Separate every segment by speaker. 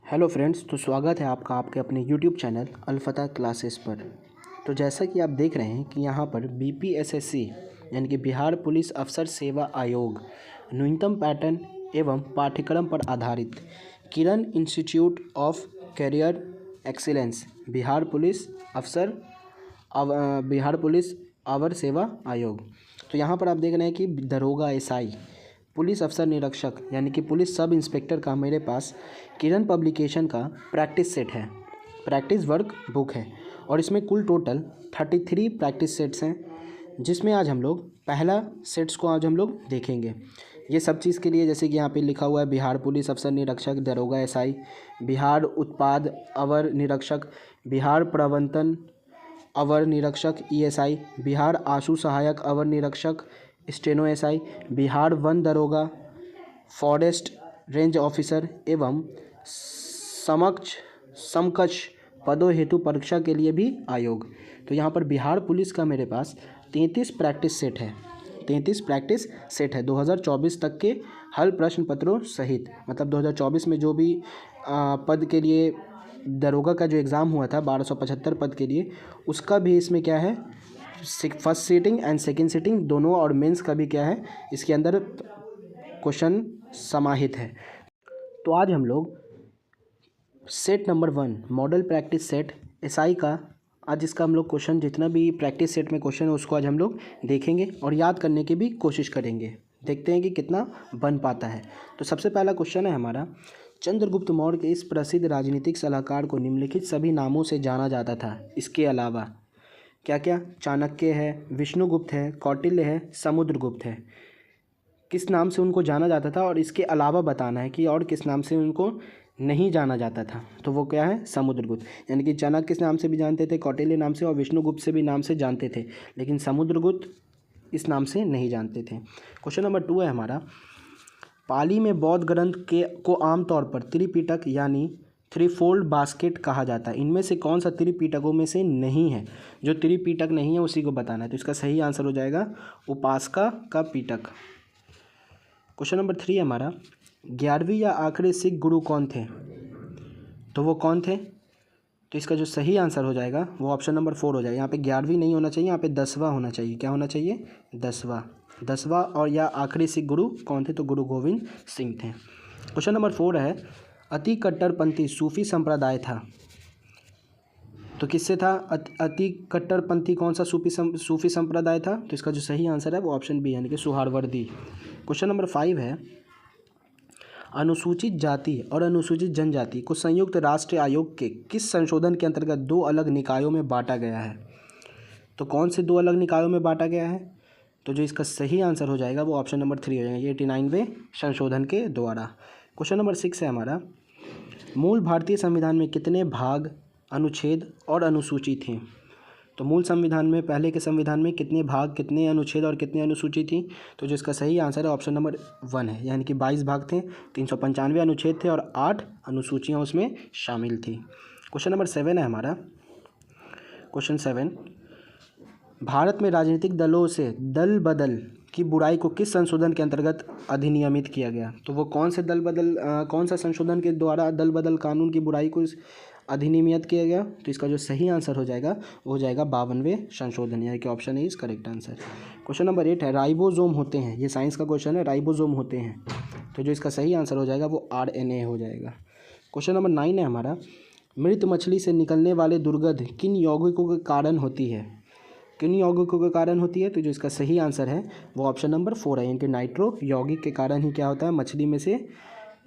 Speaker 1: Hello friends, तो स्वागत है आपका आपके अपने यूट्यूब चैनल अलफ़तह क्लासेस पर। तो जैसा कि आप देख रहे हैं कि यहाँ पर बीपीएसएससी यानी कि बिहार पुलिस अफसर सेवा आयोग न्यूनतम पैटर्न एवं पाठ्यक्रम पर आधारित Kiran institute of career excellence Bihar police अवर सेवा आयोग। तो यहाँ पर आप देख रहे हैं कि दरोगा एसआई पुलिस अफसर निरीक्षक यानी कि पुलिस सब इंस्पेक्टर का मेरे पास किरण पब्लिकेशन का प्रैक्टिस सेट है, प्रैक्टिस वर्क बुक है। और इसमें कुल टोटल 33 प्रैक्टिस सेट्स हैं, जिसमें आज हम लोग पहला सेट्स को आज हम लोग देखेंगे। ये सब चीज़ के लिए जैसे कि यहाँ पे लिखा हुआ है बिहार पुलिस अफसर निरीक्षक दरोगा एसआई, बिहार उत्पाद अवर निरीक्षक, बिहार प्रबंधन अवर निरीक्षक ईएसआई, बिहार आशु सहायक अवर निरीक्षक स्टेनो एसआई, बिहार वन दरोगा फॉरेस्ट रेंज ऑफिसर एवं समकक्ष पदों हेतु परीक्षा के लिए भी आयोग। तो यहाँ पर बिहार पुलिस का मेरे पास 33 प्रैक्टिस सेट है, 33 प्रैक्टिस सेट है 2024 तक के हल प्रश्न पत्रों सहित। मतलब 2024 में जो भी पद के लिए दरोगा का जो एग्ज़ाम हुआ था 1275 पद के लिए, उसका भी इसमें क्या है, first sitting and second sitting दोनों, और मेंस का भी क्या है इसके अंदर क्वेश्चन समाहित है। तो आज हम लोग set number 1 model practice set SI का आज इसका हम लोग क्वेश्चन, जितना भी प्रैक्टिस सेट में क्वेश्चन है उसको आज हम लोग देखेंगे और याद करने की भी कोशिश करेंगे। देखते हैं कि कितना बन पाता है। तो सबसे पहला क्वेश्चन है हमारा, चंद्रगुप्त मौर्य के इस प्रसिद्ध राजनीतिक सलाहकार को निम्नलिखित सभी नामों से जाना जाता था। इसके अलावा क्या क्या, चाणक्य है, विष्णुगुप्त है, कौटिल्य है, समुद्रगुप्त है। किस नाम से उनको जाना जाता था और इसके अलावा बताना है कि और किस नाम से उनको नहीं जाना जाता था। तो वो क्या है, समुद्रगुप्त। यानी कि चाणक्य किस नाम से भी जानते थे, कौटिल्य नाम से और विष्णुगुप्त से भी नाम से जानते थे, लेकिन समुद्रगुप्त इस नाम से नहीं जानते थे। क्वेश्चन नंबर 2 है हमारा, पाली में बौद्ध ग्रंथ को आमतौर पर त्रिपिटक यानी थ्रीफोल्ड बास्केट कहा जाता है। इनमें से कौन सा त्रिपिटकों में से नहीं है? जो त्रिपिटक नहीं है उसी को बताना है। तो इसका सही आंसर हो जाएगा उपासका का पिटक। क्वेश्चन नंबर 3 हमारा, 11वीं या आखिरी सिख गुरु कौन थे? तो वो कौन थे? तो इसका जो सही आंसर हो जाएगा वो ऑप्शन नंबर 4 हो जाएगा। यहाँ पे 11वीं नहीं होना चाहिए, यहाँ पे 10वां होना चाहिए। क्या होना चाहिए? 10वां। और या आखिरी सिख गुरु कौन थे? तो गुरु गोविंद सिंह थे। क्वेश्चन नंबर 4 है, अति कट्टरपंथी सूफी संप्रदाय था। तो किससे था अति कट्टरपंथी? कौन सा सूफी संप्रदाय था? तो इसका जो सही आंसर है वो ऑप्शन बी यानी कि सुहारवर्दी। क्वेश्चन नंबर 5 है, अनुसूचित जाति और अनुसूचित जनजाति को संयुक्त राष्ट्र आयोग के किस संशोधन के अंतर्गत 2 अलग निकायों में बांटा गया है? तो कौन से 2 अलग निकायों में बांटा गया है? तो जो इसका सही आंसर हो जाएगा वो ऑप्शन नंबर 3 हो जाएगा, 89वें संशोधन के द्वारा। क्वेश्चन नंबर 6 है हमारा, मूल भारतीय संविधान में कितने भाग, अनुच्छेद और अनुसूची थी? तो मूल संविधान में, पहले के संविधान में कितने भाग, कितने अनुच्छेद और कितने अनुसूची थी? तो जो इसका सही आंसर है ऑप्शन नंबर 1 है, यानी कि 22 भाग थे, 395 अनुच्छेद थे और 8 अनुसूचियाँ उसमें शामिल थी। क्वेश्चन नंबर 7 है हमारा, क्वेश्चन 7, भारत में राजनीतिक दलों से दल बदल की बुराई को किस संशोधन के अंतर्गत अधिनियमित किया गया? तो वो कौन से कौन सा संशोधन के द्वारा दल बदल कानून की बुराई को अधिनियमित किया गया? तो इसका जो सही आंसर हो जाएगा वो हो जाएगा 52वें संशोधन, यानी कि option A is correct answer. Question number 8 है, राइबोसोम होते हैं, ये साइंस का क्वेश्चन है, राइबोसोम होते हैं। तो जो इसका सही आंसर हो जाएगा वो RNA हो जाएगा। क्वेश्चन नंबर 9 है हमारा, मृत मछली से निकलने वाले दुर्गंध किन यौगिकों के कारण होती है? किन यौगिकों के कारण होती है? तो जो इसका सही आंसर है वो ऑप्शन नंबर 4 है, यानी कि नाइट्रो यौगिक के कारण ही क्या होता है, मछली में से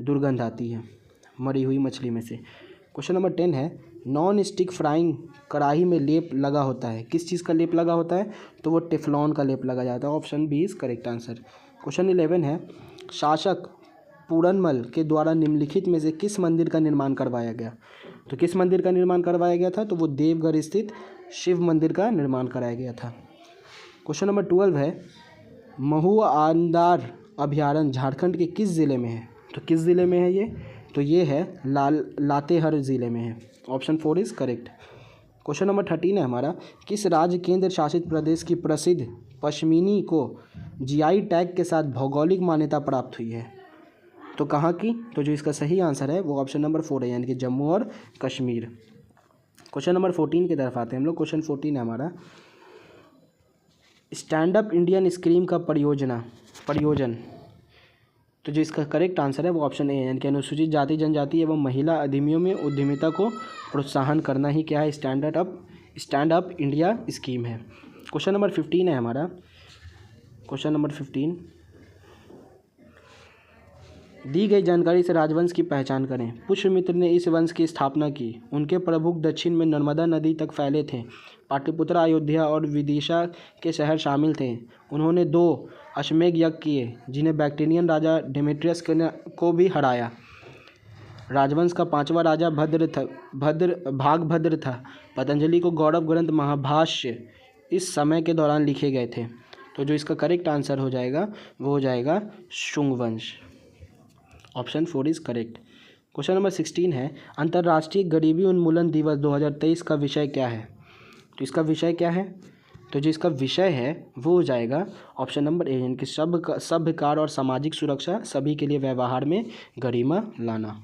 Speaker 1: दुर्गंध आती है, मरी हुई मछली में से। क्वेश्चन नंबर 10 है, नॉन स्टिक फ्राइंग कढ़ाई में लेप लगा होता है, किस चीज़ का लेप लगा होता है? तो वो टेफ्लॉन का लेप लगा जाता है, option B is correct answer. Question 11 है, शासक पूरनमल के द्वारा निम्नलिखित में से किस मंदिर का निर्माण करवाया गया? तो किस मंदिर का निर्माण करवाया गया था? तो वो देवगढ़ स्थित शिव मंदिर का निर्माण कराया गया था। क्वेश्चन नंबर 12 है, महुआ आंदार अभयारण्य झारखंड के किस ज़िले में है? तो किस ज़िले में है ये? तो ये है लातेहार ज़िले में है, option 4 is correct. Question number 13 है हमारा, किस राज्य केंद्र शासित प्रदेश की प्रसिद्ध पश्मीनी को GI टैग के साथ भौगोलिक मान्यता प्राप्त हुई है? तो कहाँ की? तो जो इसका सही आंसर है वो ऑप्शन नंबर 4 है, यानी कि जम्मू और कश्मीर। क्वेश्चन नंबर 14 की तरफ आते हैं हम लोग। क्वेश्चन 14 है हमारा, स्टैंड अप इंडियन स्कीम का प्रयोजन। तो जो इसका करेक्ट आंसर है वो ऑप्शन ए है, यानी कि अनुसूचित जाति जनजाति एवं महिला अधिनियमों में उद्यमिता को प्रोत्साहन करना ही क्या है? स्टैंड अप इंडिया स्कीम है। क्वेश्चन नंबर 15 है हमारा। क्वेश्चन नंबर 15, दी गई जानकारी से राजवंश की पहचान करें। पुष्यमित्र ने इस वंश की स्थापना की। उनके प्रभु दक्षिण में नर्मदा नदी तक फैले थे। पाटलिपुत्र, अयोध्या और विदिशा के शहर शामिल थे। उन्होंने 2 अश्वमेध यज्ञ किए जिन्हें बैक्ट्रियन राजा डेमेट्रियस को भी हराया। राजवंश का 5वां राजा भागभद्र था। पतंजलि को गौरव ग्रंथ महाभाष्य इस समय के दौरान लिखे गए थे। तो जो इसका करेक्ट आंसर हो जाएगा वो हो जाएगा शुंग वंश। Option 4 is correct. Question number 16 है, अंतर्राष्ट्रीय गरीबी उन्मूलन दिवस 2023 का विषय क्या है? तो इसका विषय क्या है? तो जो इसका विषय है वो हो जाएगा ऑप्शन नंबर ए, यानी कि सभ्यकार और सामाजिक सुरक्षा, सभी के लिए व्यवहार में गरिमा लाना।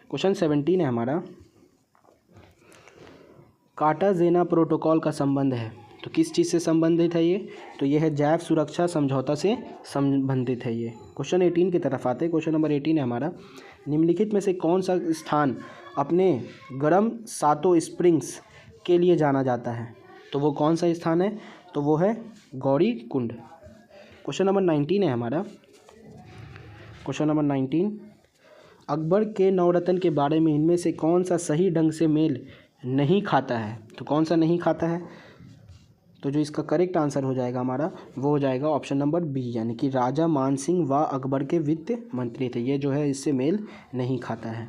Speaker 1: क्वेश्चन 17 है हमारा, कार्टाजेना प्रोटोकॉल का संबंध है। तो किस चीज़ से संबंधित है ये? तो ये है जैव सुरक्षा समझौता से संबंधित है ये। क्वेश्चन 18 की तरफ आते हैं। क्वेश्चन नंबर 18 है हमारा, निम्नलिखित में से कौन सा स्थान अपने गर्म सातो स्प्रिंग्स के लिए जाना जाता है? तो वो कौन सा स्थान है? तो वो है गौरी कुंड। क्वेश्चन नंबर 19 है हमारा। क्वेश्चन नंबर 19, अकबर के नवरत्न के बारे में इनमें से कौन सा सही ढंग से मेल नहीं खाता है? तो कौन सा नहीं खाता है? तो जो इसका करेक्ट आंसर हो जाएगा हमारा वो हो जाएगा ऑप्शन नंबर बी, यानी कि राजा मान सिंह व अकबर के वित्त मंत्री थे। ये जो है इससे मेल नहीं खाता है।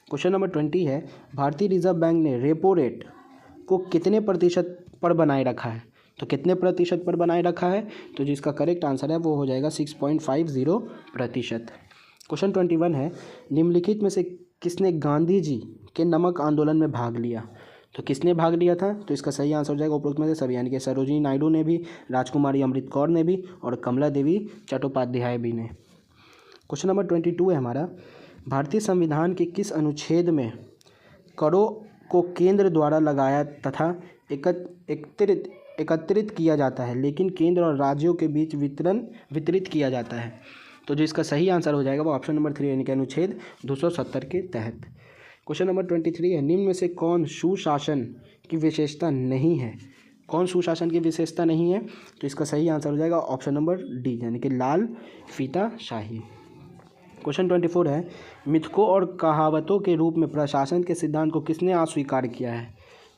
Speaker 1: क्वेश्चन नंबर 20 है, भारतीय रिजर्व बैंक ने रेपो रेट को कितने प्रतिशत पर बनाए रखा है? तो कितने प्रतिशत पर बनाए रखा है? तो जिसका करेक्ट आंसर है वो हो जाएगा 6.50%। क्वेश्चन 21 है, निम्नलिखित में से किसने गांधी जी के नमक आंदोलन में भाग लिया? तो किसने भाग लिया था? तो इसका सही आंसर हो जाएगा उपरोक्त में से सभी, यानी कि सरोजिनी नायडू ने भी, राजकुमारी अमृत कौर ने भी और कमला देवी चट्टोपाध्याय भी ने। क्वेश्चन नंबर 22 है हमारा, भारतीय संविधान के किस अनुच्छेद में करों को केंद्र द्वारा लगाया तथा एकत्रित किया जाता है लेकिन केंद्र और राज्यों के बीच वितरित किया जाता है? तो जो इसका सही आंसर हो जाएगा वो ऑप्शन नंबर 3, यानी कि अनुच्छेद 270 के तहत। क्वेश्चन नंबर 23 है, निम्न में से कौन सुशासन की विशेषता नहीं है? कौन सुशासन की विशेषता नहीं है? तो इसका सही आंसर हो जाएगा ऑप्शन नंबर डी, यानी कि लाल फीता शाही। क्वेश्चन 24 है, मिथकों और कहावतों के रूप में प्रशासन के सिद्धांत को किसने अस्वीकार किया है?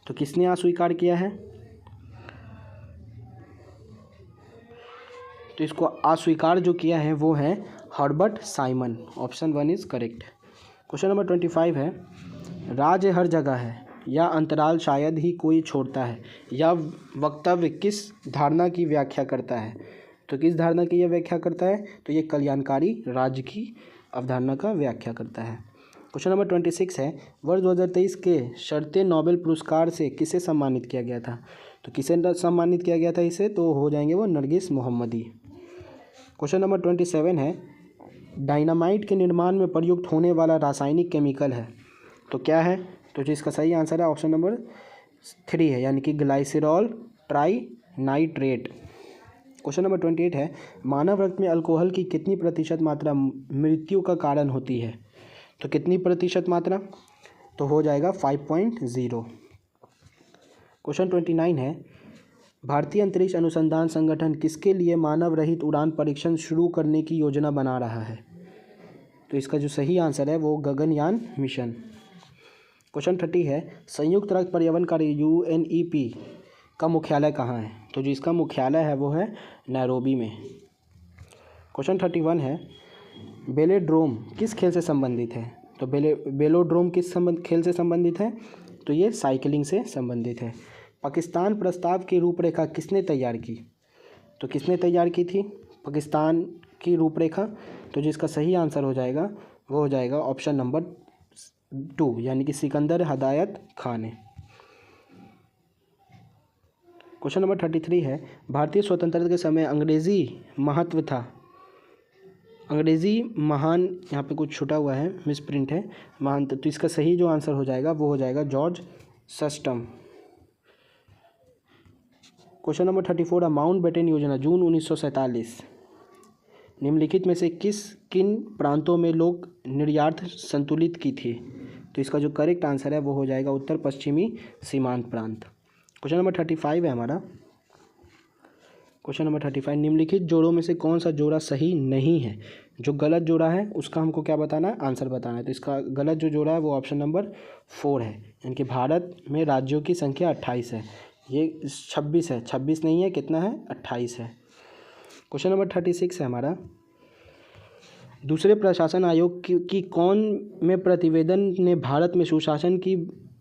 Speaker 1: तो किसने अस्वीकार किया है? तो इसको अस्वीकार जो किया है वो है Herbert Simon. Option 1 is correct. Question number 25 है, राज्य हर जगह है या अंतराल शायद ही कोई छोड़ता है या वक्तव्य किस धारणा की व्याख्या करता है? तो किस धारणा की यह व्याख्या करता है? तो ये कल्याणकारी राज्य की अवधारणा का व्याख्या करता है। क्वेश्चन नंबर 26 है, वर्ष 2023 के शर्ते नोबेल पुरस्कार से किसे सम्मानित किया गया था? तो किसे सम्मानित किया गया था इसे? तो हो जाएंगे वो नरगिस मोहम्मदी। क्वेश्चन नंबर 27 है, डायनामाइट के निर्माण में प्रयुक्त होने वाला रासायनिक केमिकल है तो क्या है? तो जिसका सही आंसर है ऑप्शन नंबर 3 है, यानी कि ग्लाइसरॉल ट्राइनाइट्रेट। क्वेश्चन नंबर 28 है, मानव रक्त में अल्कोहल की कितनी प्रतिशत मात्रा मृत्यु का कारण होती है? तो कितनी प्रतिशत मात्रा? तो हो जाएगा 5.0। क्वेश्चन 29 है, भारतीय अंतरिक्ष अनुसंधान संगठन किसके लिए मानव रहित उड़ान परीक्षण शुरू करने की योजना बना रहा है? तो इसका जो सही आंसर है वो गगनयान मिशन। क्वेश्चन 30 है, संयुक्त राष्ट्र पर्यावरण कार्य UNEP का मुख्यालय कहाँ है? तो जो इसका मुख्यालय है वो है नैरोबी में। क्वेश्चन 31 है, बेलोड्रोम किस खेल से संबंधित है? तो बेलोड्रोम किस खेल से संबंधित है? तो ये साइकिलिंग से संबंधित है। पाकिस्तान प्रस्ताव की रूपरेखा किसने तैयार की? तो किसने तैयार की थी पाकिस्तान की रूपरेखा? तो जिसका सही आंसर हो जाएगा वो हो जाएगा ऑप्शन नंबर 2, यानी कि सिकंदर हदायत खान ने। क्वेश्चन नंबर 33 है, भारतीय स्वतंत्रता के समय अंग्रेजी महत्व था अंग्रेज़ी महान, यहाँ पे कुछ छुटा हुआ है, मिस प्रिंट है, महान, तो इसका सही जो आंसर हो जाएगा वो हो जाएगा जॉर्ज सस्टम। क्वेश्चन नंबर 34 माउंटबेटन योजना जून 1947 निम्नलिखित में से किन प्रांतों में लोग निर्यात संतुलित की थी? तो इसका जो करेक्ट आंसर है वो हो जाएगा उत्तर पश्चिमी सीमांत प्रांत। क्वेश्चन नंबर 35 है हमारा। क्वेश्चन नंबर 35 निम्नलिखित जोड़ों में से कौन सा जोड़ा सही नहीं है? जो गलत जोड़ा है उसका हमको क्या बताना है? आंसर बताना है। तो इसका गलत जो जोड़ा है वो ऑप्शन नंबर 4 है, यानी कि भारत में राज्यों की संख्या 28 है, ये 26 है, 26 नहीं है, कितना है? 28 है। क्वेश्चन नंबर 36 है हमारा। दूसरे प्रशासन आयोग की कौन में प्रतिवेदन ने भारत में सुशासन की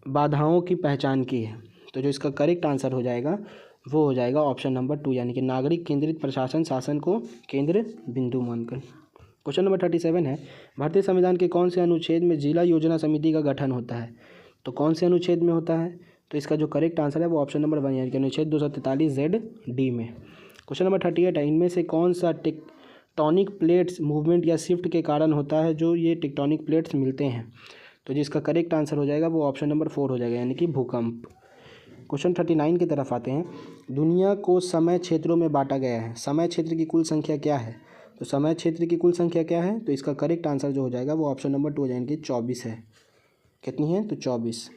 Speaker 1: बाधाओं की पहचान की है? तो जो इसका करेक्ट आंसर हो जाएगा वो हो जाएगा ऑप्शन नंबर 2, यानी कि नागरिक केंद्रित प्रशासन शासन को केंद्र बिंदु मानकर। क्वेश्चन नंबर 37 है भारतीय संविधान के कौन से अनुच्छेद में जिला योजना समिति का गठन होता है? तो कौन से अनुच्छेद में होता है? तो इसका जो करेक्ट आंसर है वो ऑप्शन नंबर 1, यानी कि अनुच्छेद 243Z(D) में। क्वेश्चन नंबर 38 है इनमें से कौन सा टेक्टोनिक प्लेट्स मूवमेंट या शिफ्ट के कारण होता है जो ये टेक्टोनिक प्लेट्स मिलते हैं? तो जिसका करेक्ट आंसर हो जाएगा वो ऑप्शन नंबर 4 हो जाएगा, यानी कि भूकंप। क्वेश्चन 39 की तरफ आते हैं। दुनिया को समय क्षेत्रों में बांटा गया है, समय क्षेत्र की कुल संख्या क्या है? तो समय क्षेत्र की कुल संख्या क्या है? तो इसका करेक्ट आंसर जो हो जाएगा वो ऑप्शन नंबर 2 यानी कि 24 है। कितनी है? तो 24।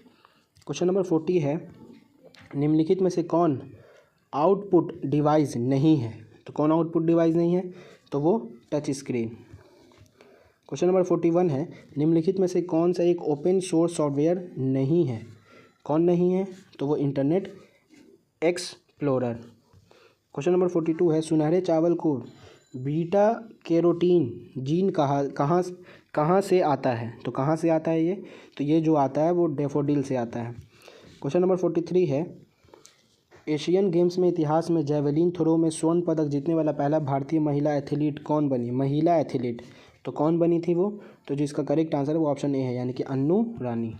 Speaker 1: क्वेश्चन नंबर 40 है निम्नलिखित में से कौन आउटपुट डिवाइस नहीं है? तो कौन आउटपुट डिवाइस नहीं है? तो वो टच स्क्रीन। क्वेश्चन नंबर 41 है निम्नलिखित में से कौन सा एक ओपन सोर्स सॉफ्टवेयर नहीं है? कौन नहीं है? तो वो इंटरनेट एक्सप्लोरर। क्वेश्चन नंबर 42 है सुनहरे चावल को बीटा कैरोटीन जीन कहाँ से आता है? तो कहाँ से आता है ये? तो ये जो आता है वो डैफोडिल से आता है। क्वेश्चन नंबर 43 है एशियन गेम्स में इतिहास में जैवलिन थ्रो में स्वर्ण पदक जीतने वाला पहला भारतीय महिला एथलीट कौन बनी? महिला एथलीट तो कौन बनी थी वो? तो जिसका करेक्ट आंसर है वो ऑप्शन ए है, यानी कि अन्नू रानी।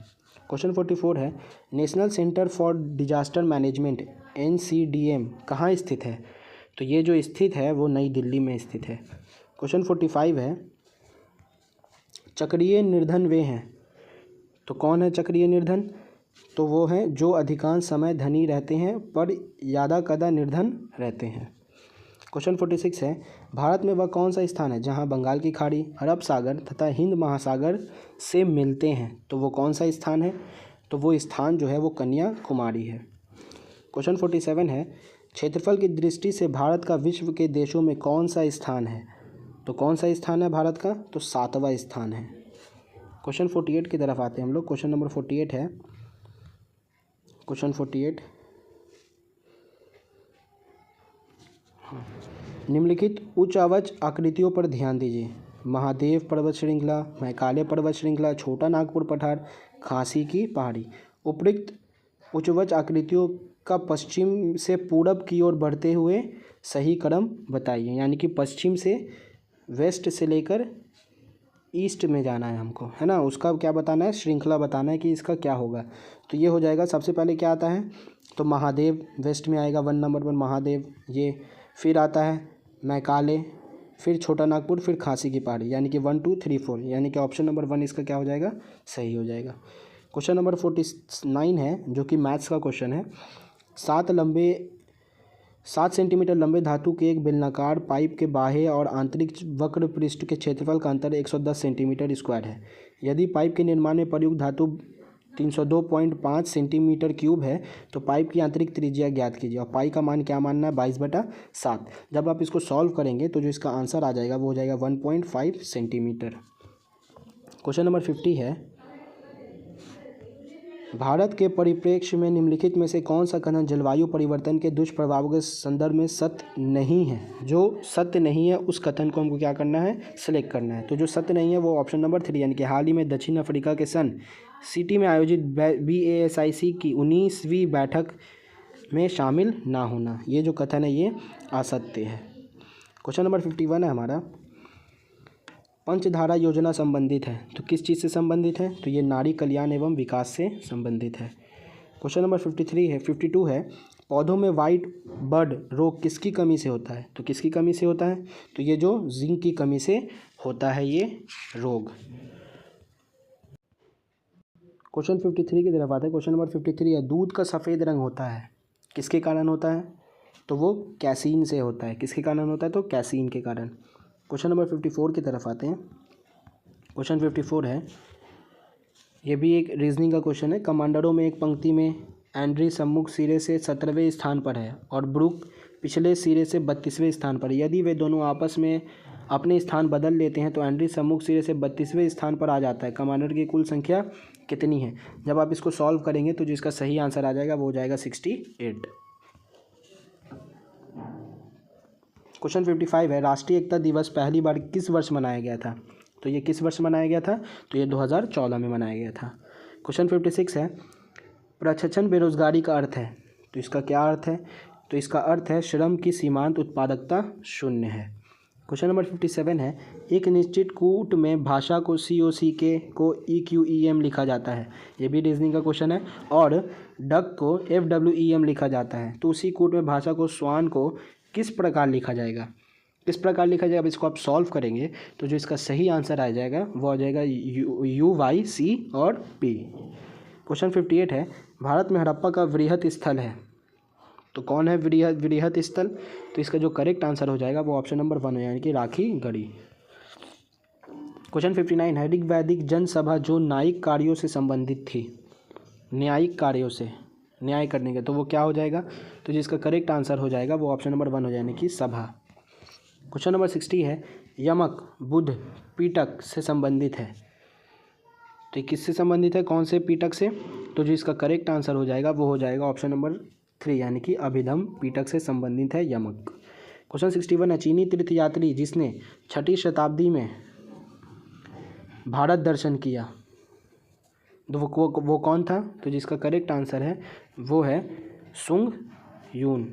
Speaker 1: क्वेश्चन 44 है national centre for disaster management NCDM कहाँ स्थित है? तो ये जो स्थित है वो नई दिल्ली में स्थित है। क्वेश्चन 45 है चक्रीय निर्धन वे हैं, तो कौन है चक्रीय निर्धन? तो वो हैं जो अधिकांश समय धनी रहते हैं पर यादा कदा निर्धन रहते हैं। क्वेश्चन 46 है भारत में वह कौन सा स्थान है जहां बंगाल की खाड़ी, अरब सागर तथा हिंद महासागर से मिलते हैं? तो वो कौन सा स्थान है? तो वो स्थान जो है वो कन्याकुमारी है। क्वेश्चन 47 है क्षेत्रफल की दृष्टि से भारत का विश्व के देशों में कौन सा स्थान है? तो कौन सा स्थान है भारत का? तो 7वां स्थान है। क्वेश्चन 48 की तरफ आते हैं हम लोग। क्वेश्चन नंबर 48 है क्वेश्चन 48 निम्नलिखित उच्च अवच आकृतियों पर ध्यान दीजिए। महादेव पर्वत श्रृंखला, मैकाले पर्वत श्रृंखला, छोटा नागपुर पठार, खांसी की पहाड़ी। उपरोक्त उच्चवच आकृतियों का पश्चिम से पूरब की ओर बढ़ते हुए सही क्रम बताइए, यानी कि पश्चिम से वेस्ट से लेकर ईस्ट में जाना है हमको, है ना। उसका क्या बताना है? श्रृंखला बताना है कि इसका क्या होगा। तो ये हो जाएगा सबसे पहले क्या आता है? तो महादेव वेस्ट में आएगा 1 नंबर पर महादेव, ये फिर आता है मैकाले, फिर छोटा नागपुर, फिर खांसी की पहाड़ी, यानी कि 1 2 3 4, यानी कि ऑप्शन नंबर 1 इसका क्या हो जाएगा? सही हो जाएगा। क्वेश्चन नंबर 49 है जो कि मैथ्स का क्वेश्चन है। 7 सेंटीमीटर लंबे धातु के एक बेलनाकार पाइप के बाह्य और आंतरिक वक्र पृष्ठ के क्षेत्रफल का अंतर 110 सेंटीमीटर स्क्वायर है। यदि पाइप के निर्माण में प्रयुक्त धातु 302.5 सेंटीमीटर क्यूब है तो पाइप की आंतरिक त्रिज्या ज्ञात कीजिए, और पाई का मान क्या मानना है? 22/7। जब आप इसको सॉल्व करेंगे तो जो इसका आंसर आ जाएगा वो हो जाएगा 1.5 सेंटीमीटर। क्वेश्चन नंबर 50 है भारत के परिप्रेक्ष्य में निम्नलिखित में से कौन सा कथन जलवायु परिवर्तन के दुष्प्रभावों के संदर्भ में सत्य नहीं है? जो सत्य नहीं है उस कथन को हमको क्या करना है? सिलेक्ट करना है। तो जो सत्य नहीं है वो ऑप्शन नंबर 3, यानी कि हाल ही में दक्षिण अफ्रीका के सन सिटी में आयोजित BASIC की 19वीं बैठक में शामिल ना होना, ये जो कथन है ये असत्य है। क्वेश्चन नंबर 51 है हमारा पंचधारा योजना संबंधित है, तो किस चीज़ से संबंधित है? तो ये नारी कल्याण एवं विकास से संबंधित है। क्वेश्चन नंबर 52 है पौधों में वाइट बर्ड रोग किसकी कमी से होता है? तो किसकी कमी से होता है? तो ये जो जिंक की कमी से होता है ये रोग। क्वेश्चन 53 की तरफ आते हैं। क्वेश्चन नंबर 53 है, दूध का सफ़ेद रंग होता है किसके कारण होता है? तो वो कैसीन से होता है। किसके कारण होता है? तो कैसीन के कारण। क्वेश्चन नंबर 54 की तरफ आते हैं। क्वेश्चन 54 है, ये भी एक रीजनिंग का क्वेश्चन है। कमांडरों में एक पंक्ति में एंड्री सम्मुख सिरे से 17वें स्थान पर है और ब्रूक पिछले सिरे से 32वें स्थान पर है। यदि वे दोनों आपस में अपने स्थान बदल लेते हैं तो एंड्री सम्मुख सिरे से 32वें स्थान पर आ जाता है। कमांडर की कुल संख्या कितनी है? जब आप इसको सॉल्व करेंगे तो जिसका सही आंसर आ जाएगा वो हो जाएगा 68। क्वेश्चन 55 है, राष्ट्रीय एकता दिवस पहली बार किस वर्ष मनाया गया था? तो ये किस वर्ष मनाया गया था? तो ये 2014 में मनाया गया था। क्वेश्चन 56 है, प्रच्छन्न बेरोजगारी का अर्थ है। तो इसका क्या अर्थ है? तो इसका अर्थ है श्रम की सीमांत उत्पादकता शून्य है। क्वेश्चन नंबर 57 है, एक निश्चित कूट में भाषा को COCK को EQEM लिखा जाता है। ये भी रीजनिंग का क्वेश्चन है। और डक को FWEM लिखा जाता है। तो उसी कूट में भाषा को स्वान को किस प्रकार लिखा जाएगा? किस प्रकार लिखा जाएगा? अब इसको आप सॉल्व करेंगे तो जो इसका सही आंसर आ जाएगा वो आ जाएगा UYC और P। क्वेश्चन 58 है, भारत में हड़प्पा का वृहत स्थल है। तो कौन है वृहत स्थल? तो इसका जो करेक्ट आंसर हो जाएगा वो ऑप्शन नंबर 1 है, यानी कि राखी गढ़ी। क्वेश्चन 59 है, ऋग वैदिक जनसभा जो न्यायिक कार्यों से संबंधित थी, न्यायिक कार्यों से, न्याय करने का, तो वो क्या हो जाएगा? तो जिसका करेक्ट आंसर हो जाएगा वो ऑप्शन नंबर 1 हो जाएगा, यानी कि सभा। क्वेश्चन नंबर 60 है, यमक बुध पीटक से संबंधित है। तो ये किससे संबंधित है? कौन से पीटक से? तो जो इसका करेक्ट आंसर हो जाएगा वो हो जाएगा ऑप्शन नंबर 3, यानी कि अभिधम पीटक से संबंधित है यमक। क्वेश्चन 61 है, चीनी तीर्थयात्री जिसने 6ठी शताब्दी में भारत दर्शन किया, तो वो कौन था? तो जिसका करेक्ट आंसर है वो है सुंग यून।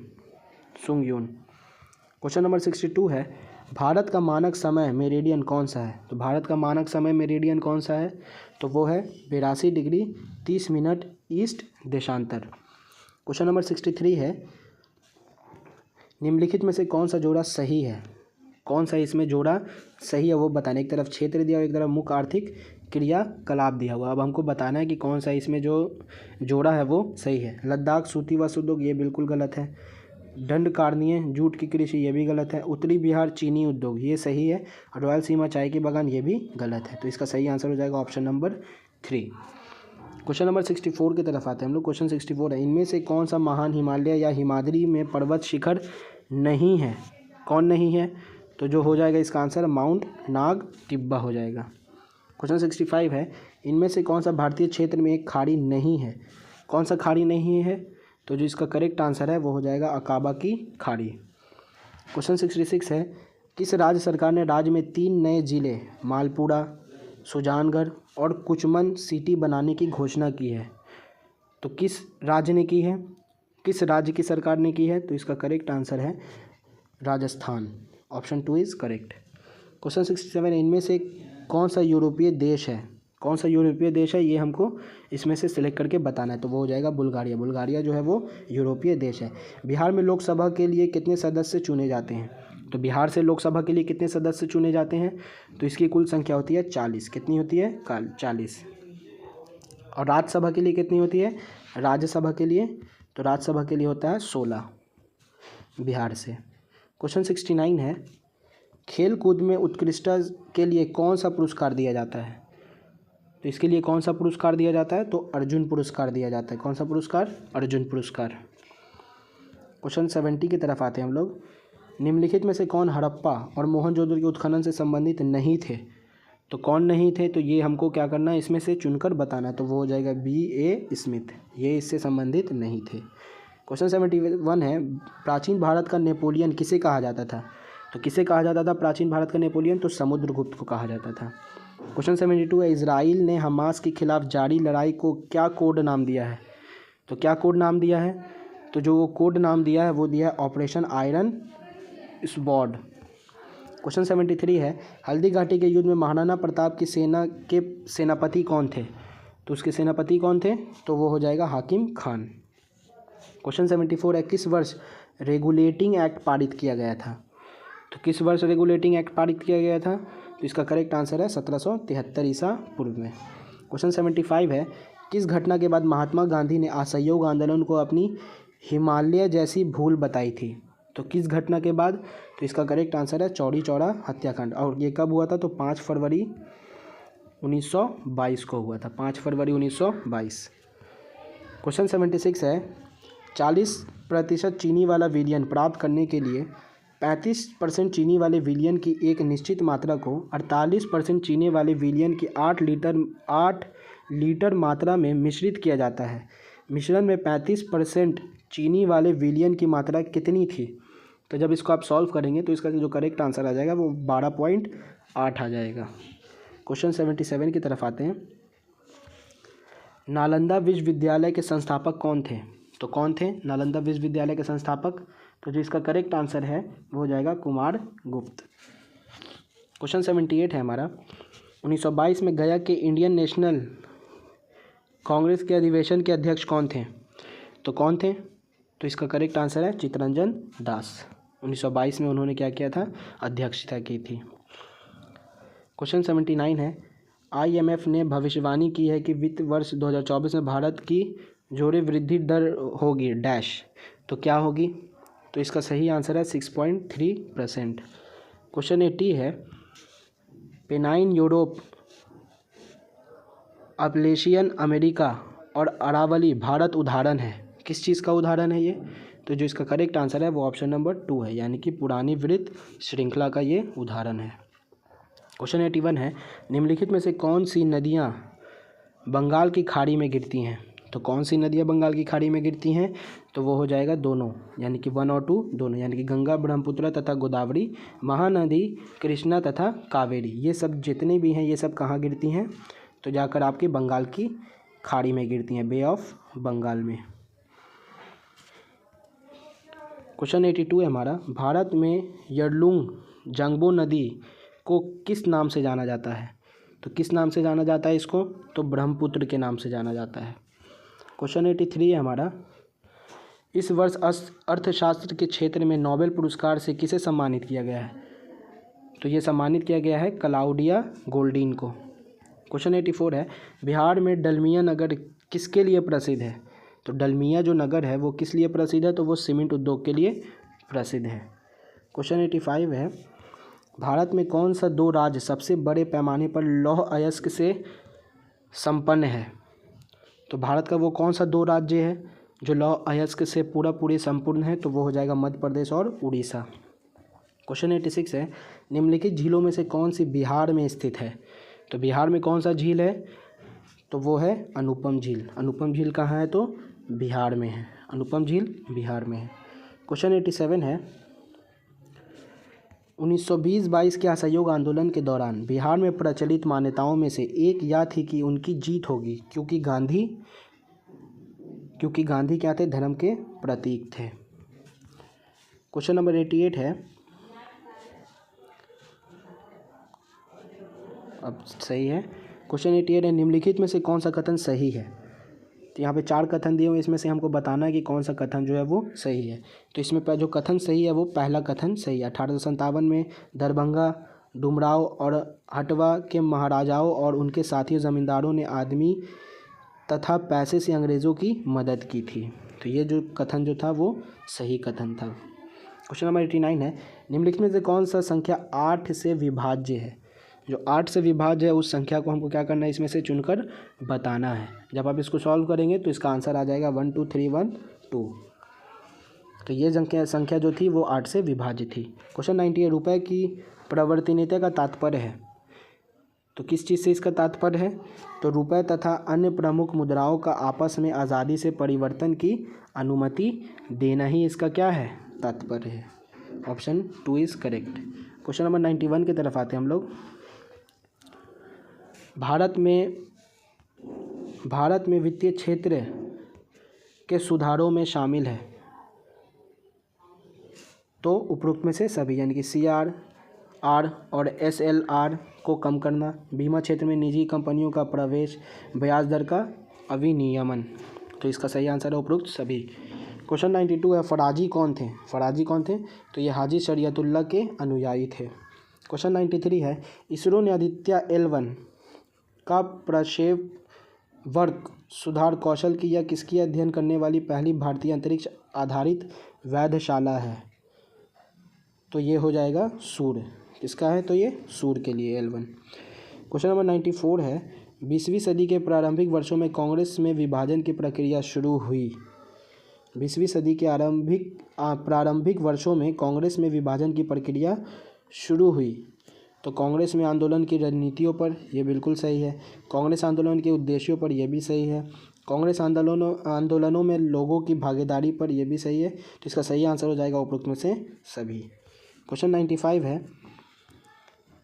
Speaker 1: क्वेश्चन नंबर 62 है, भारत का मानक समय मेरिडियन कौन सा है? तो भारत का मानक समय मेरिडियन कौन सा है? तो वो है 82 डिग्री 30 मिनट ईस्ट देशांतर। क्वेश्चन नंबर 63 है, निम्नलिखित में से कौन सा जोड़ा सही है? कौन सा इसमें जोड़ा सही है वो बताना। एक तरफ क्षेत्र दिया हुआ, एक तरफ मुख्य आर्थिक क्रियाकलाप दिया हुआ। अब हमको बताना है कि कौन सा इसमें जो जोड़ा है वो सही है। लद्दाख सूती वस्त्र उद्योग ये बिल्कुल गलत है। दंडकारनीय जूट की कृषि ये भी गलत है। उत्तरी बिहार चीनी उद्योग ये सही है। और रॉयल सीमा चाय की बागान ये भी गलत है। तो इसका सही आंसर हो जाएगा ऑप्शन नंबर 3। क्वेश्चन नंबर 64 की तरफ आते हैं हम लोग। क्वेश्चन 64 है, इनमें से कौन सा महान हिमालय या हिमाद्री में पर्वत शिखर नहीं है? कौन नहीं है? तो जो हो जाएगा इसका आंसर माउंट नाग टिब्बा हो जाएगा। क्वेश्चन 65 है, इनमें से कौन सा भारतीय क्षेत्र में एक खाड़ी नहीं है? कौन सा खाड़ी नहीं है? तो जो इसका करेक्ट आंसर है वो हो जाएगा अकाबा की खाड़ी। क्वेश्चन 66 है, किस राज्य सरकार ने राज्य में 3 नए जिले मालपुरा, सुजानगढ़ और कुचमन सिटी बनाने की घोषणा की है? तो किस राज्य ने की है? किस राज्य की सरकार ने की है? तो इसका करेक्ट आंसर है Rajasthan. Option 2 is correct. Question 67, इनमें से कौन सा यूरोपीय देश है? कौन सा यूरोपीय देश है ये हमको इसमें से सिलेक्ट करके बताना है। तो वो हो जाएगा बुल्गारिया। बुल्गारिया जो है वो यूरोपीय देश है। बिहार में लोकसभा के लिए कितने सदस्य चुने जाते हैं? तो बिहार से लोकसभा के लिए कितने सदस्य चुने जाते हैं? तो इसकी कुल संख्या होती है 40। कितनी होती है? 40। और राज्यसभा के लिए कितनी होती है? राज्यसभा के लिए, तो राज्यसभा के लिए होता है 16 बिहार से। क्वेश्चन 69 है, खेल कूद में उत्कृष्टता के लिए कौन सा पुरस्कार दिया जाता है? तो इसके लिए कौन सा पुरस्कार दिया जाता है? तो अर्जुन पुरस्कार दिया जाता है। कौन सा पुरस्कार? अर्जुन पुरस्कार। क्वेश्चन 70 की तरफ आते हैं हम लोग। निम्नलिखित में से कौन हड़प्पा और मोहनजोदड़ो के उत्खनन से संबंधित नहीं थे? तो कौन नहीं थे? तो ये हमको क्या करना है, इसमें से चुनकर बताना। तो वो हो जाएगा B.A. स्मिथ, ये इससे संबंधित नहीं थे। क्वेश्चन 71 है, प्राचीन भारत का नेपोलियन किसे कहा जाता था? तो किसे कहा जाता था प्राचीन भारत का नेपोलियन? तो समुद्रगुप्त को कहा जाता था। क्वेश्चन 72 है, इजराइल ने हमास के खिलाफ जारी लड़ाई को क्या कोड नाम दिया है? तो क्या कोड नाम दिया है? तो जो वो कोड नाम दिया है वो दिया है ऑपरेशन आयरन स्वॉर्ड। क्वेश्चन 73 है, हल्दी घाटी के युद्ध में महाराणा प्रताप की सेना के सेनापति कौन थे? तो उसके सेनापति कौन थे? तो वो हो जाएगा हाकिम खान। क्वेश्चन 74 है, किस वर्ष रेगुलेटिंग एक्ट पारित किया गया था? तो किस वर्ष रेगुलेटिंग एक्ट पारित किया गया था? तो इसका करेक्ट आंसर है 1773 ईसा पूर्व में। क्वेश्चन 75 है, किस घटना के बाद महात्मा गांधी ने असहयोग आंदोलन को अपनी हिमालय जैसी भूल बताई थी? तो किस घटना के बाद? तो इसका करेक्ट आंसर है चौरी चौरा हत्याकांड। और ये कब हुआ था? तो 5 फरवरी 1922 को हुआ था, 5 फरवरी 1922। क्वेश्चन 76 है, 40% चीनी वाला विलयन प्राप्त करने के लिए 35% चीनी वाले विलयन की एक निश्चित मात्रा को 48% चीनी वाले विलयन की 8 लीटर मात्रा में मिश्रित किया जाता है। मिश्रण में 35% चीनी वाले विलयन की मात्रा कितनी थी? तो जब इसको आप सॉल्व करेंगे तो इसका जो करेक्ट आंसर आ जाएगा वो 12.8 आ जाएगा। क्वेश्चन 77 की तरफ आते हैं। नालंदा विश्वविद्यालय के संस्थापक कौन थे? तो कौन थे नालंदा विश्वविद्यालय के संस्थापक? तो जो इसका करेक्ट आंसर है वो हो जाएगा कुमार गुप्त। क्वेश्चन 78 है हमारा, 1922 में गया के इंडियन नेशनल कांग्रेस के अधिवेशन के अध्यक्ष कौन थे? तो कौन थे? तो इसका करेक्ट आंसर है चित्तरंजन दास। 1922 में उन्होंने क्या किया था? अध्यक्षता की थी। क्वेश्चन 79 है, IMF ने भविष्यवाणी की है कि वित्त वर्ष 2024 में भारत की जोड़े वृद्धि दर होगी डैश। तो क्या होगी? तो इसका सही आंसर है 6.3%। क्वेश्चन 80 है, पेनाइन यूरोप, अपलेशियन अमेरिका और अरावली भारत उदाहरण है। किस चीज़ का उदाहरण है ये? तो जो इसका करेक्ट आंसर है वो ऑप्शन नंबर 2 है, यानी कि पुरानी वृत्त श्रृंखला का ये उदाहरण है। क्वेश्चन 81 है, निम्नलिखित में से कौन सी नदियाँ बंगाल की खाड़ी में गिरती हैं? तो कौन सी नदियाँ बंगाल की खाड़ी में गिरती हैं? तो वो हो जाएगा दोनों, यानी कि 1 और 2 दोनों, यानी कि गंगा ब्रह्मपुत्र तथा गोदावरी, महानदी कृष्णा तथा कावेरी। ये सब जितने भी हैं ये सब कहाँ गिरती हैं? तो जाकर आपके बंगाल की खाड़ी में गिरती हैं, बे ऑफ बंगाल में। क्वेश्चन 82 है हमारा, भारत में यरलुंग जांगबो नदी को किस नाम से जाना जाता है? तो किस नाम से जाना जाता है इसको? तो ब्रह्मपुत्र के नाम से जाना जाता है। क्वेश्चन 83 है हमारा, इस वर्ष अर्थशास्त्र के क्षेत्र में नोबेल पुरस्कार से किसे सम्मानित किया गया है? तो ये सम्मानित किया गया है क्लाउडिया गोल्डीन को। क्वेश्चन 84 है, बिहार में डलमिया नगर किसके लिए प्रसिद्ध है? तो डलमिया जो नगर है वो किस लिए प्रसिद्ध है? तो वो सीमेंट उद्योग के लिए प्रसिद्ध है। क्वेश्चन 85 है, भारत में कौन सा 2 राज्य सबसे बड़े पैमाने पर लौह अयस्क से संपन्न है? तो भारत का वो कौन सा 2 राज्य है जो लौह अयस्क से पूरे संपूर्ण है? तो वो हो जाएगा मध्य प्रदेश और उड़ीसा। क्वेश्चन 86 है, निम्नलिखित झीलों में से कौन सी बिहार में स्थित है? तो बिहार में कौन सा झील है? तो वो है अनुपम झील। अनुपम झील कहाँ है? तो बिहार में है, अनुपम झील बिहार में है। क्वेश्चन 87 है, 1920-22 के असहयोग आंदोलन के दौरान बिहार में प्रचलित मान्यताओं में से एक यह थी कि उनकी जीत होगी क्योंकि गांधी क्या थे? धर्म के प्रतीक थे। क्वेश्चन नंबर 88 है, अब सही है। क्वेश्चन 88 है, निम्नलिखित में से कौन सा कथन सही है? तो यहाँ पे 4 कथन दिए हुए, इसमें से हमको बताना है कि कौन सा कथन जो है वो सही है। तो इसमें जो कथन सही है वो पहला कथन सही है। 1857 में दरभंगा, डुमराव और हटवा के महाराजाओं और उनके साथियों जमींदारों ने आदमी तथा पैसे से अंग्रेज़ों की मदद की थी। तो ये जो कथन जो था वो सही कथन था। क्वेश्चन नंबर 89 है, निम्नलिखित में से कौन सा संख्या 8 से विभाज्य है? जो 8 से विभाज्य है उस संख्या को हमको क्या करना है? इसमें से चुनकर बताना है। जब आप इसको सॉल्व करेंगे तो इसका आंसर आ जाएगा 1 2 3 1 2। तो ये संख्या जो थी वो 8 से विभाज्य थी। क्वेश्चन 90 है, रुपये की प्रवर्तनीयता का तात्पर्य है? तो किस चीज़ से इसका तात्पर्य है? तो रुपये तथा अन्य प्रमुख मुद्राओं का आपस में आज़ादी से परिवर्तन की अनुमति देना ही इसका क्या है? तात्पर्य है। Option 2 is correct. Question number 91 की तरफ आते हैं हम लोग। भारत में वित्तीय क्षेत्र के सुधारों में शामिल है तो उपरोक्त में से सभी, यानी कि CRR और SLR को कम करना, बीमा क्षेत्र में निजी कंपनियों का प्रवेश, ब्याज दर का अविनियमन। तो इसका सही आंसर है उपरोक्त सभी। क्वेश्चन 92 है, फराजी कौन थे? फराजी कौन थे? तो ये हाजी शरीयतुल्लाह के अनुयायी थे। क्वेश्चन 93 है, इसरो ने आदित्य L1 का प्रक्षेप वर्क सुधार कौशल की या किसकी अध्ययन करने वाली पहली भारतीय अंतरिक्ष आधारित वैधशाला है? तो ये हो जाएगा सूर्य। किसका है? तो ये सूर्य के लिए L1। क्वेश्चन नंबर 94 है, 20वीं सदी के प्रारंभिक वर्षों में कांग्रेस में विभाजन की प्रक्रिया शुरू हुई। 20वीं सदी के प्रारंभिक वर्षों में कांग्रेस में विभाजन की प्रक्रिया शुरू हुई। तो कांग्रेस में आंदोलन की रणनीतियों पर, यह बिल्कुल सही है। कांग्रेस आंदोलन के उद्देश्यों पर, यह भी सही है। कांग्रेस आंदोलनों में लोगों की भागीदारी पर, यह भी सही है। तो इसका सही आंसर हो जाएगा उपरोक्त में से सभी। क्वेश्चन 95 है,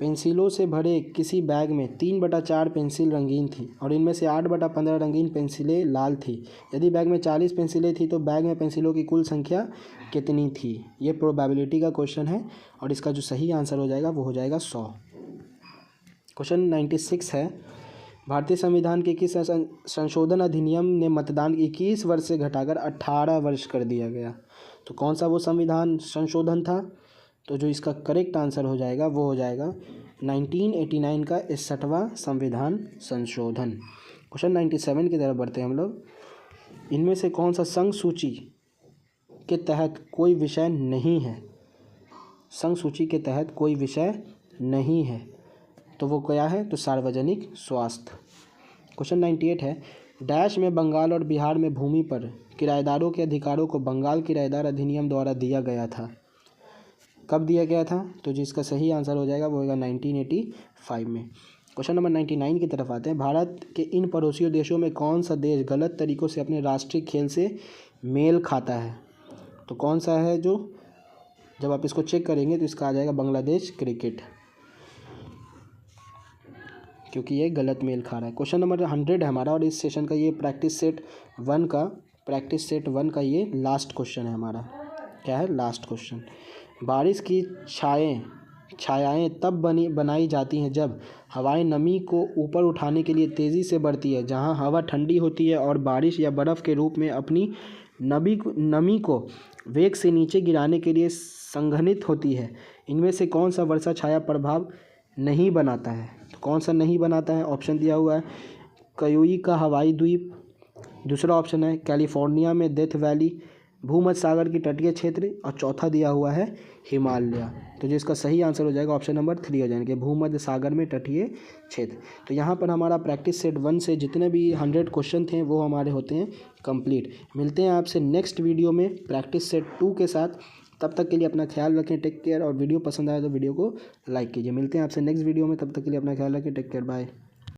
Speaker 1: पेंसिलों से भरे किसी बैग में 3/4 पेंसिल रंगीन थी और इनमें से 8/15 रंगीन पेंसिलें लाल थी। यदि बैग में 40 पेंसिलें थी तो बैग में पेंसिलों की कुल संख्या कितनी थी? ये प्रोबेबिलिटी का क्वेश्चन है और इसका जो सही आंसर हो जाएगा वो हो जाएगा 100। क्वेश्चन 96 है, भारतीय संविधान के किस संशोधन अधिनियम ने मतदान 21 वर्ष से घटाकर 18 वर्ष कर दिया गया? तो कौन सा वो संविधान संशोधन था? तो जो इसका करेक्ट आंसर हो जाएगा वो हो जाएगा 1989 का 61वां संविधान संशोधन। क्वेश्चन 97 की तरफ बढ़ते हैं हम लोग। इनमें से कौन सा संघ सूची के तहत कोई विषय नहीं है? संघ सूची के तहत कोई विषय नहीं है, तो वो क्या है? तो सार्वजनिक स्वास्थ्य। क्वेश्चन 98 है, डैश में बंगाल और बिहार में भूमि पर किराएदारों के अधिकारों को बंगाल किराएदार अधिनियम द्वारा दिया गया था। कब दिया गया था? तो जिसका सही आंसर हो जाएगा वो होगा 1985 में। क्वेश्चन नंबर 99 की तरफ आते हैं। भारत के इन पड़ोसियों देशों में कौन सा देश गलत तरीक़ों से अपने राष्ट्रीय खेल से मेल खाता है? तो कौन सा है जो, जब आप इसको चेक करेंगे तो इसका आ जाएगा बांग्लादेश क्रिकेट, क्योंकि ये गलत मेल खा रहा है। क्वेश्चन नंबर 100 है हमारा और इस सेशन का ये प्रैक्टिस सेट वन का ये लास्ट क्वेश्चन है हमारा। क्या है? Last question. बारिश की छायाएँ तब बनाई जाती हैं जब हवाएं नमी को ऊपर उठाने के लिए तेज़ी से बढ़ती है। जहां हवा ठंडी होती है और बारिश या बर्फ़ के रूप में अपनी नमी को वेग से नीचे गिराने के लिए संघनित होती है। इनमें से कौन सा वर्षा छाया प्रभाव नहीं बनाता है? तो कौन सा नहीं बनाता है? ऑप्शन दिया हुआ है, कयूई का हवाई द्वीप, दूसरा ऑप्शन है कैलिफोर्निया में डेथ वैली, भूमध्य सागर की तटीय क्षेत्र, और चौथा दिया हुआ है हिमालय। तो जिसका सही आंसर हो जाएगा ऑप्शन नंबर 3 हो जाएंगे, भूमध्य सागर में तटीय क्षेत्र। तो यहाँ पर हमारा प्रैक्टिस सेट 1 से जितने भी 100 क्वेश्चन थे वो हमारे होते हैं कंप्लीट। मिलते हैं आपसे नेक्स्ट वीडियो में प्रैक्टिस सेट 2 के साथ। तब तक के लिए अपना ख्याल रखें, टेक केयर। और वीडियो पसंद आए तो वीडियो को लाइक कीजिए। मिलते हैं आपसे नेक्स्ट वीडियो में, तब तक के लिए अपना ख्याल रखें, टेक केयर, बाय।